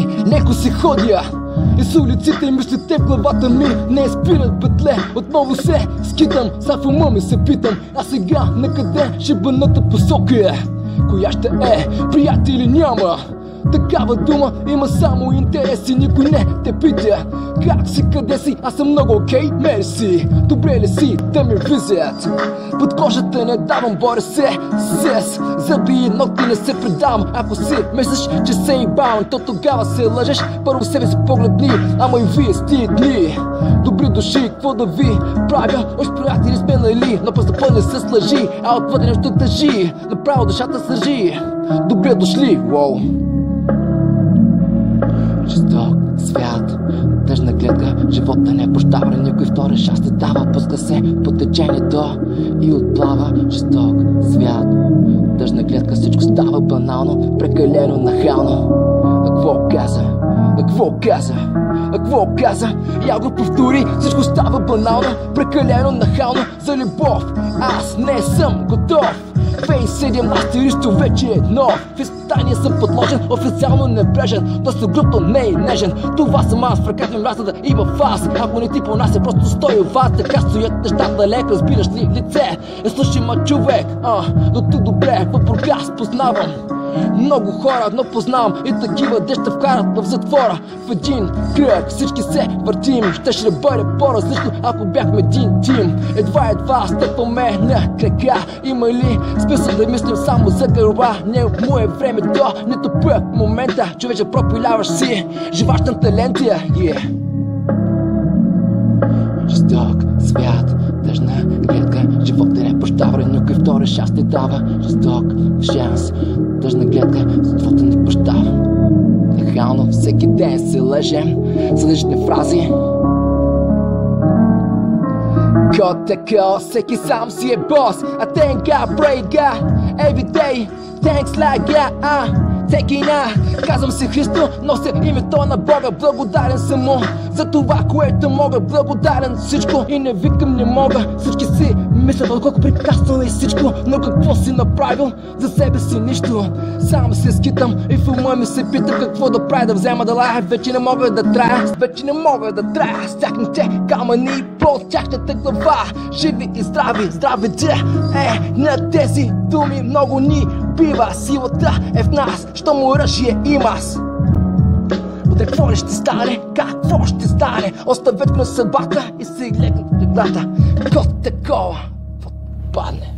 Ей, леко се ходя из улиците и мислите в главата ми не спират петле. Отново се скитам, са в ума ми се питам, а сега на къде ще бъдната посока? Коя ще е, приятели няма такава дума, има само интереси, никой не те пита как си, къде си, аз съм много окей, мерси. Добре ли си да ми визят? Под кожата не давам, боря се с зъби и ногти, не се предавам. Ако си мислиш, че се ебавам, то тогава се лъжеш. Първо себе си погледни, ама и вие сти дни. Добри души, какво да ви правя? Още приятели сме, нали? Но по-запълни с лъжи, а отвъде нещо тъжи. Направо душата съжи. Добре дошли, уоу. Жесток свят, тъжна гледка, живота не прощава, никой втори шанс не дава, пуска се по течението и отплава. Жесток свят, тъжна гледка, всичко става банално, прекалено нахално. Какво каза? Какво каза? Какво каза? Я го повтори, всичко става банално, прекалено нахално. За любов аз не съм готов. 2017 ристо вече е нов. В изпитание съм подложен, официално небрежен, доста грубо, не и нежен. Това съм аз, в ръката ми мразата и в вас. Ако не ти понася, просто стои в вас. Така стоят нещата, лек, разбираш ли лице? Слушай ма човек, до тук добре, в Бургас познавам много хора, но познавам и такива, де ще вкарат в затвора. В един кръг всички се въртим. Ще бъде по-различно, ако бяхме един тим. Едва стъпваме на крака. Има ли смисъл да мислим само за гърба? Не му е времето, нито пък момента. Човече пропиляваш си, живаш на талентия. Жесток свят, тъжна гледка, живота не прощава, никой втори шанс не дава. Жесток шанс, тъжна гледка, живота не прощава. Нахално всеки ден се лъжем с лъжни фрази. Котако, всеки сам си е бос. I thank God, pray God, every day, thanks like God, казвам се Христо, нося името на Бога. Благодарен съм му за това, което мога. Благодарен всичко и не викам не мога. Всички си мислят колко прекрасно е всичко, но какво си направил за себе си? Нищо. Сам се скитам и в ума ми се питам какво да правя, да взема да лая. Вече не мога да трая, вече не мога да трая с тяхните камъни под тяхната глава. Живи и здрави, здравите на тези думи много ни бива. Силата е в нас, щом оръжие има аз. Утре какво ли ще стане? Какво ще стане? Оставете на съдбата и се легнат в леглата. Кот такова, падне.